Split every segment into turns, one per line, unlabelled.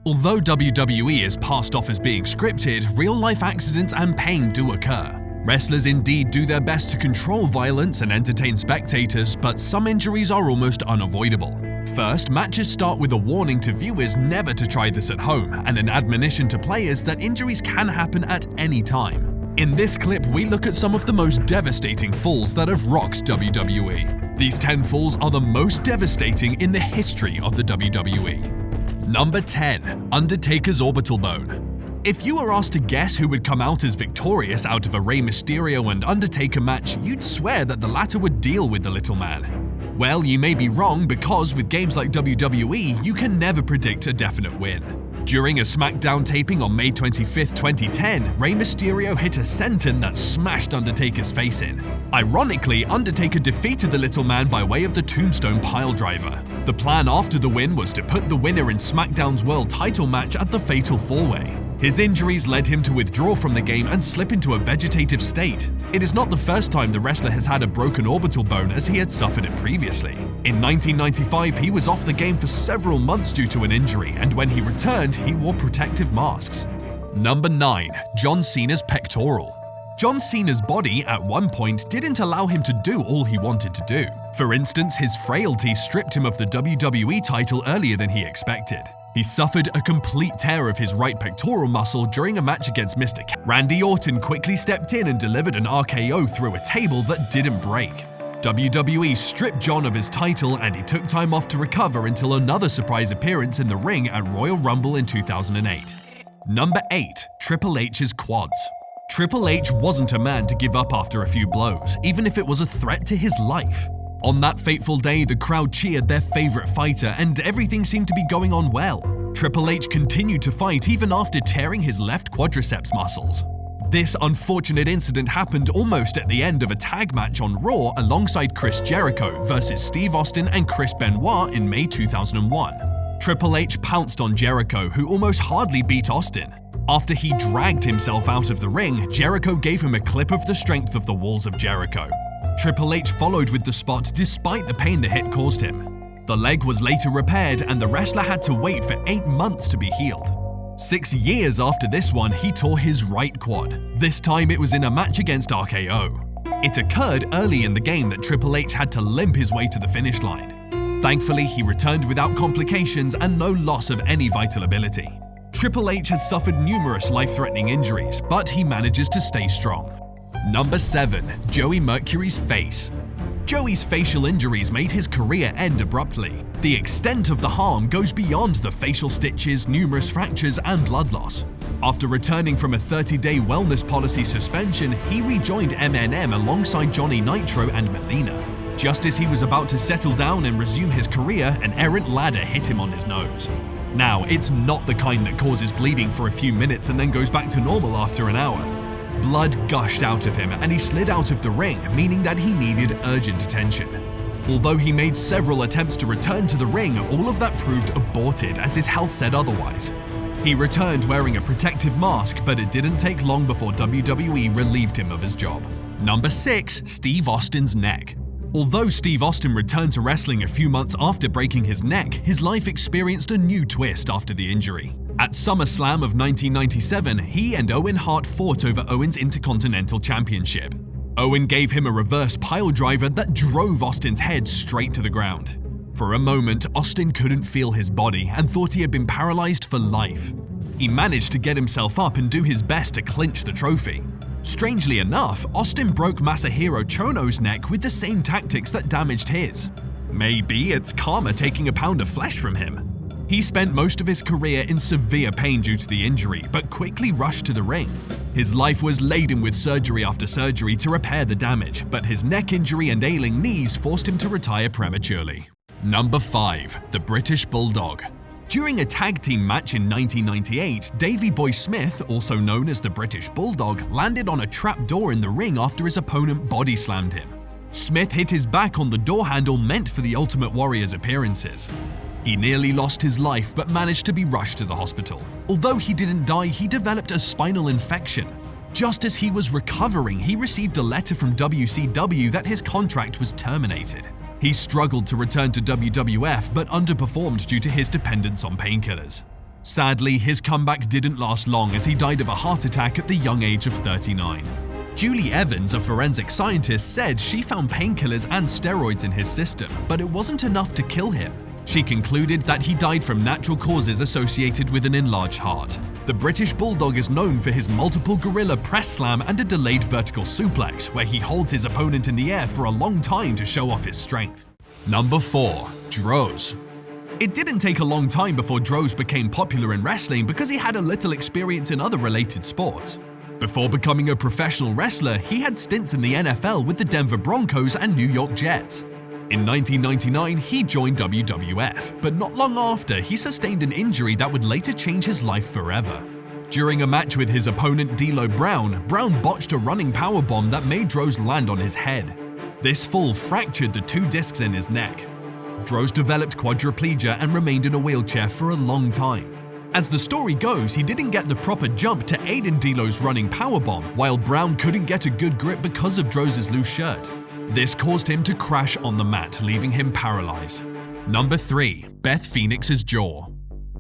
Although WWE is passed off as being scripted, real-life accidents and pain do occur. Wrestlers indeed do their best to control violence and entertain spectators, but some injuries are almost unavoidable. First, matches start with a warning to viewers never to try this at home, and an admonition to players that injuries can happen at any time. In this clip, we look at some of the most devastating falls that have rocked WWE. These 10 falls are the most devastating in the history of the WWE. Number 10. Undertaker's orbital bone. If you were asked to guess who would come out as victorious out of a Rey Mysterio and Undertaker match, you'd swear that the latter would deal with the little man. Well, you may be wrong, because with games like WWE, you can never predict a definite win. During a SmackDown taping on May 25, 2010, Rey Mysterio hit a senton that smashed Undertaker's face in. Ironically, Undertaker defeated the little man by way of the Tombstone Piledriver. The plan after the win was to put the winner in SmackDown's World Title match at the Fatal 4-Way. His injuries led him to withdraw from the game and slip into a vegetative state. It is not the first time the wrestler has had a broken orbital bone, as he had suffered it previously. In 1995, he was off the game for several months due to an injury, and when he returned, he wore protective masks. Number 9. John Cena's pectoral. John Cena's body at one point didn't allow him to do all he wanted to do. For instance, his frailty stripped him of the WWE title earlier than he expected. He suffered a complete tear of his right pectoral muscle during a match against Mr. K. Randy Orton quickly stepped in and delivered an RKO through a table that didn't break. WWE stripped John of his title, and he took time off to recover until another surprise appearance in the ring at Royal Rumble in 2008. Number 8. Triple H's quads. Triple H wasn't a man to give up after a few blows, even if it was a threat to his life. On that fateful day, the crowd cheered their favorite fighter, and everything seemed to be going on well. Triple H continued to fight even after tearing his left quadriceps muscles. This unfortunate incident happened almost at the end of a tag match on Raw alongside Chris Jericho versus Steve Austin and Chris Benoit in May 2001. Triple H pounced on Jericho, who almost hardly beat Austin. After he dragged himself out of the ring, Jericho gave him a clip of the strength of the walls of Jericho. Triple H followed with the spot despite the pain the hit caused him. The leg was later repaired, and the wrestler had to wait for 8 months to be healed. 6 years after this one, he tore his right quad. This time it was in a match against RKO. It occurred early in the game that Triple H had to limp his way to the finish line. Thankfully, he returned without complications and no loss of any vital ability. Triple H has suffered numerous life-threatening injuries, but he manages to stay strong. Number 7. Joey Mercury's face. Joey's facial injuries made his career end abruptly. The extent of the harm goes beyond the facial stitches, numerous fractures, and blood loss. After returning from a 30-day wellness policy suspension, he rejoined MNM alongside Johnny Nitro and Melina. Just as he was about to settle down and resume his career, an errant ladder hit him on his nose. Now, it's not the kind that causes bleeding for a few minutes and then goes back to normal after an hour. Blood gushed out of him, and he slid out of the ring, meaning that he needed urgent attention. Although he made several attempts to return to the ring, all of that proved aborted, as his health said otherwise. He returned wearing a protective mask, but it didn't take long before WWE relieved him of his job. Number 6. Steve Austin's neck. Although Steve Austin returned to wrestling a few months after breaking his neck, his life experienced a new twist after the injury. At SummerSlam of 1997, he and Owen Hart fought over Owen's Intercontinental Championship. Owen gave him a reverse piledriver that drove Austin's head straight to the ground. For a moment, Austin couldn't feel his body and thought he had been paralyzed for life. He managed to get himself up and do his best to clinch the trophy. Strangely enough, Austin broke Masahiro Chono's neck with the same tactics that damaged his. Maybe it's karma taking a pound of flesh from him. He spent most of his career in severe pain due to the injury, but quickly rushed to the ring. His life was laden with surgery after surgery to repair the damage, but his neck injury and ailing knees forced him to retire prematurely. Number 5. The British Bulldog. During a tag team match in 1998, Davey Boy Smith, also known as the British Bulldog, landed on a trap door in the ring after his opponent body slammed him. Smith hit his back on the door handle meant for the Ultimate Warrior's appearances. He nearly lost his life but managed to be rushed to the hospital. Although he didn't die, he developed a spinal infection. Just as he was recovering, he received a letter from WCW that his contract was terminated. He struggled to return to WWF but underperformed due to his dependence on painkillers. Sadly, his comeback didn't last long as he died of a heart attack at the young age of 39. Julie Evans, a forensic scientist, said she found painkillers and steroids in his system, but it wasn't enough to kill him. She concluded that he died from natural causes associated with an enlarged heart. The British Bulldog is known for his multiple gorilla press slam and a delayed vertical suplex, where he holds his opponent in the air for a long time to show off his strength. Number 4. Droz. It didn't take a long time before Droz became popular in wrestling because he had a little experience in other related sports. Before becoming a professional wrestler, he had stints in the NFL with the Denver Broncos and New York Jets. In 1999, he joined WWF, but not long after, he sustained an injury that would later change his life forever. During a match with his opponent D'Lo Brown, Brown botched a running powerbomb that made Droz land on his head. This fall fractured the 2 discs in his neck. Droz developed quadriplegia and remained in a wheelchair for a long time. As the story goes, he didn't get the proper jump to aid in D'Lo's running powerbomb, while Brown couldn't get a good grip because of Droz's loose shirt. This caused him to crash on the mat, leaving him paralyzed. Number 3. Beth Phoenix's jaw.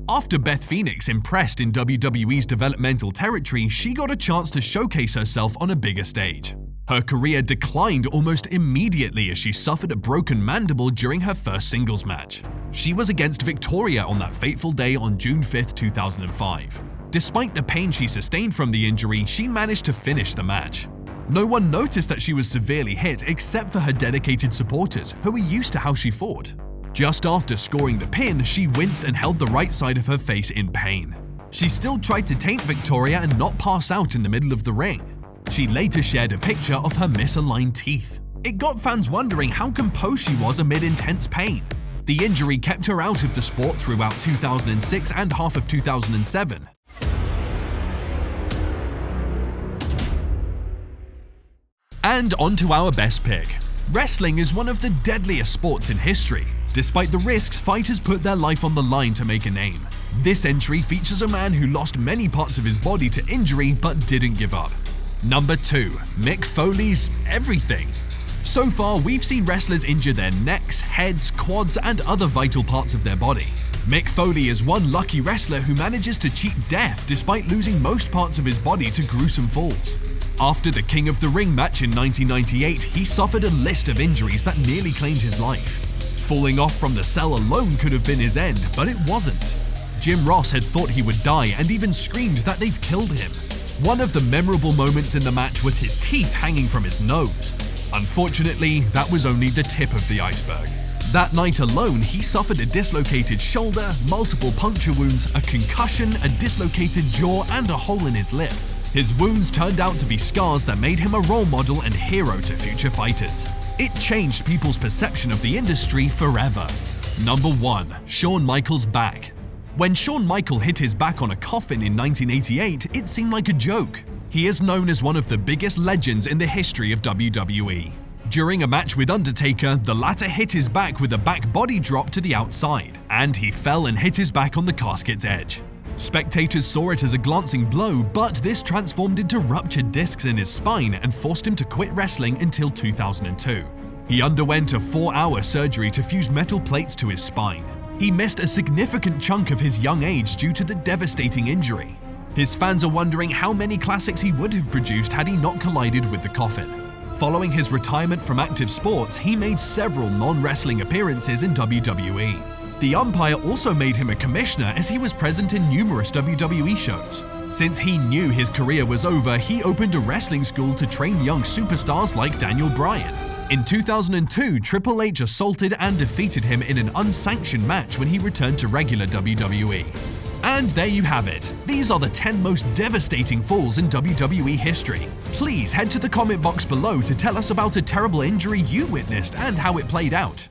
After Beth Phoenix impressed in WWE's developmental territory, she got a chance to showcase herself on a bigger stage. Her career declined almost immediately as she suffered a broken mandible during her first singles match. She was against Victoria on that fateful day on June 5, 2005. Despite the pain she sustained from the injury, she managed to finish the match. No one noticed that she was severely hit except for her dedicated supporters, who were used to how she fought. Just after scoring the pin, she winced and held the right side of her face in pain. She still tried to taint Victoria and not pass out in the middle of the ring. She later shared a picture of her misaligned teeth. It got fans wondering how composed she was amid intense pain. The injury kept her out of the sport throughout 2006 and half of 2007. And on to our best pick. Wrestling is one of the deadliest sports in history. Despite the risks, fighters put their life on the line to make a name. This entry features a man who lost many parts of his body to injury but didn't give up. Number 2. Mick Foley's everything. So far, we've seen wrestlers injure their necks, heads, quads, and other vital parts of their body. Mick Foley is one lucky wrestler who manages to cheat death despite losing most parts of his body to gruesome falls. After the King of the Ring match in 1998, he suffered a list of injuries that nearly claimed his life. Falling off from the cell alone could have been his end, but it wasn't. Jim Ross had thought he would die and even screamed that they've killed him. One of the memorable moments in the match was his teeth hanging from his nose. Unfortunately, that was only the tip of the iceberg. That night alone, he suffered a dislocated shoulder, multiple puncture wounds, a concussion, a dislocated jaw, and a hole in his lip. His wounds turned out to be scars that made him a role model and hero to future fighters. It changed people's perception of the industry forever. Number 1. Shawn Michaels' back. When Shawn Michaels hit his back on a coffin in 1988, it seemed like a joke. He is known as one of the biggest legends in the history of WWE. During a match with Undertaker, the latter hit his back with a back body drop to the outside, and he fell and hit his back on the casket's edge. Spectators saw it as a glancing blow, but this transformed into ruptured discs in his spine and forced him to quit wrestling until 2002. He underwent a 4-hour surgery to fuse metal plates to his spine. He missed a significant chunk of his young age due to the devastating injury. His fans are wondering how many classics he would have produced had he not collided with the coffin. Following his retirement from active sports, he made several non-wrestling appearances in WWE. The umpire also made him a commissioner as he was present in numerous WWE shows. Since he knew his career was over, he opened a wrestling school to train young superstars like Daniel Bryan. In 2002, Triple H assaulted and defeated him in an unsanctioned match when he returned to regular WWE. And there you have it. These are the 10 most devastating falls in WWE history. Please head to the comment box below to tell us about a terrible injury you witnessed and how it played out.